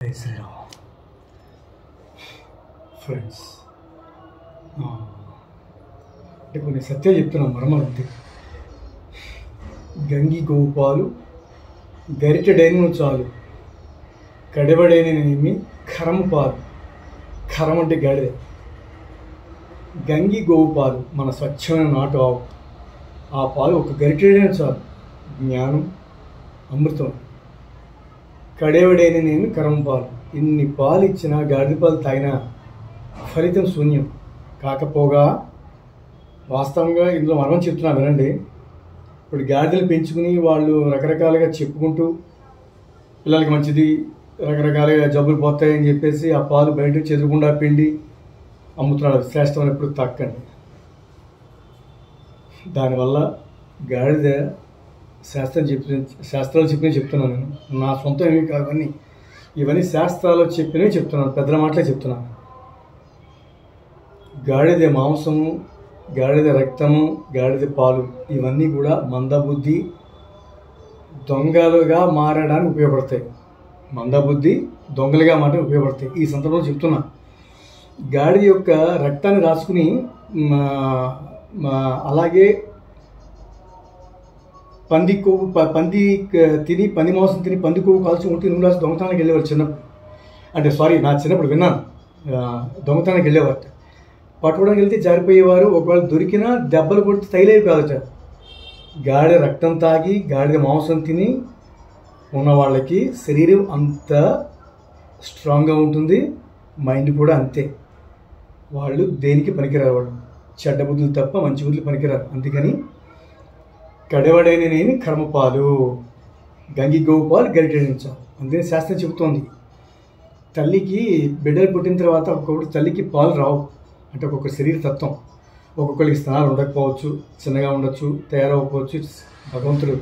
జై శ్రీరామ్. ఫ్రెండ్స్, అంటే కొన్ని సత్యాలు చెప్తున్నాం మరమరంతే. గంగి గోవు పాలు గరిటెడైన చాలు, కడవడైననేమి కరము పాలు. కరం అంటే గాడిద. గంగి గోవు పాలు మన స్వచ్ఛమైన నాటు ఆవు. ఆ పాలు ఒక గరిటెడైన చాలు, జ్ఞానం అమృతం. కడేవడైననేమి కరం పాలు. ఇన్ని పాలు ఇచ్చినా గాడిద పాలు తాగినా ఫలితం శూన్యం. కాకపోగా వాస్తవంగా ఇందులో మనం చెప్తున్నా వినండి. ఇప్పుడు గాడిదలు పెంచుకుని వాళ్ళు రకరకాలుగా చెప్పుకుంటూ పిల్లలకి మంచిది, రకరకాలుగా జబ్బులు పోతాయని చెప్పేసి ఆ పాలు బయట చెదరకుండా పిండి అమ్ముతున్నాడు. శ్రేష్టం ఎప్పుడు తక్కండి. దానివల్ల గాడిద శాస్త్రాలు చెప్పినవి చెప్తున్నాను నేను. నా సొంతం ఏమీ కాదు, ఇవన్నీ శాస్త్రాలు చెప్పినవి చెప్తున్నాను, పెద్దల మాటలే చెప్తున్నాను. గాడిద మాంసము, గాడిద రక్తము, గాడిద పాలు ఇవన్నీ కూడా మందబుద్ధి దొంగలుగా మారడానికి ఉపయోగపడతాయి. మందబుద్ధి దొంగలుగా మారడానికి ఉపయోగపడతాయి. ఈ సందర్భంలో చెప్తున్నా, గాడిద యొక్క రక్తాన్ని రాసుకుని అలాగే పంది మాంసం తిని పంది కొవ్వు కాల్చి ఉంటే నూనె రాసి దొంగతనానికి వెళ్ళేవారు చిన్నప్పుడు. అంటే నా చిన్నప్పుడు విన్నాను, దొంగతనానికి వెళ్ళేవారు. పట్టుకోవడానికి వెళ్తే జారిపోయేవారు. ఒకవేళ దొరికినా దెబ్బలు కొడితే తగిలేవి కాదట. గాడిద రక్తం తాగి గాడిద మాంసం తిని ఉన్న వాళ్ళకి శరీరం అంత స్ట్రాంగ్గా ఉంటుంది, మైండ్ కూడా అంతే. వాళ్ళు దేనికి పనికిరారు. వాళ్ళు చెడ్డ బుద్ధులు తప్ప మంచి బుద్ధులు పనికిరారు. అందుకని కడవడైననేమి కర్మపాలు, గంగి గోవు పాలు గరిటెడించాలి. అందుకని శాస్త్రం చెబుతోంది, తల్లికి బిడ్డలు పుట్టిన తర్వాత ఒక్కొక్కటి తల్లికి పాలు రావు. అంటే ఒక్కొక్క శరీర తత్వం, ఒక్కొక్కరికి స్థానాలు ఉండకపోవచ్చు, చిన్నగా ఉండొచ్చు, తయారవకపోవచ్చు. భగవంతుడు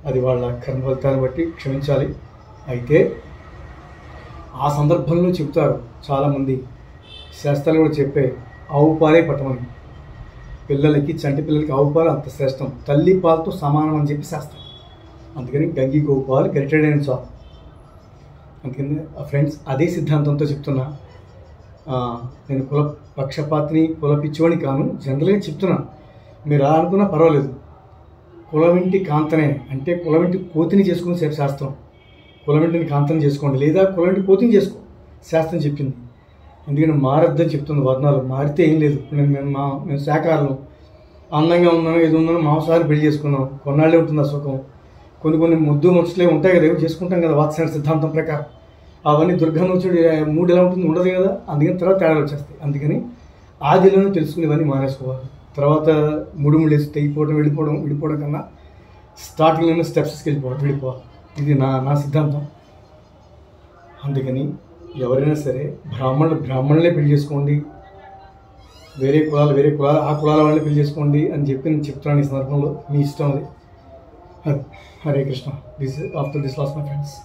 అది వాళ్ళ కర్మ ఫలితాన్ని బట్టి క్షమించాలి. అయితే ఆ సందర్భంలో చెప్తారు చాలామంది, శాస్త్రాలు కూడా చెప్పే ఆవు పాలే పట్టమని. పిల్లలకి, చంటి పిల్లలకి ఆవు పాలు అంత శ్రేష్టం, తల్లి పాలతో సమానం అని చెప్పి శాస్త్రం. అందుకని గంగి గోవు పాలు గరిటెడైన చాలు. అందుకని ఫ్రెండ్స్, అదే సిద్ధాంతంతో చెప్తున్నా. నేను కుల పక్షపాతిని, కుల పిచ్చివాడిని కాను, జనరల్గా చెప్తున్నా. మీరు అనుకున్నా పర్వాలేదు. కులవింటి కాంతనే అంటే కులవింటి కోతిని చేసుకుని శాస్త్రం. కులవింటిని కాంతని చేసుకోండి, లేదా కులవింటి కోతిని చేసుకో, శాస్త్రం చెప్పింది. ఎందుకంటే మారద్దని చెప్తుంది వర్ణాలు. మారితే ఏం లేదు. మేము శాకాహారం, అందంగా ఉన్నాను, ఏది ఉన్నాను, మాంసాహారం పెళ్లి చేసుకున్నాం, కొన్నాళ్ళే ఉంటుంది ఆ సుఖం. కొన్ని ముద్దు ముచ్చలే ఉంటాయి కదా, ఏమి చేసుకుంటాం కదా వాత్సల్య సిద్ధాంతం ప్రకారం. అవన్నీ దుర్గంధం వచ్చి మూడు ఎలా ఉంటుంది, ఉండదు కదా. అందుకని తర్వాత తేడాలు వచ్చేస్తాయి. అందుకని ఆదిలోనే తెలుసుకుని ఇవన్నీ మానేసుకోవాలి. తర్వాత ముడుములు వేసి తెగిపోవడం, విడిపోవడం కన్నా స్టార్టింగ్లోనే స్టెప్స్కి విడిపోవాలి. ఇది నా సిద్ధాంతం. అందుకని ఎవరైనా సరే బ్రాహ్మణులే పెళ్లి చేసుకోండి, వేరే కులాలు ఆ కులాల వాళ్ళని పెళ్లి చేసుకోండి అని చెప్పి నేను చెప్తున్నాను. ఈ సందర్భంలో మీ ఇష్టం అది. Hare Krishna. After this lost my friends.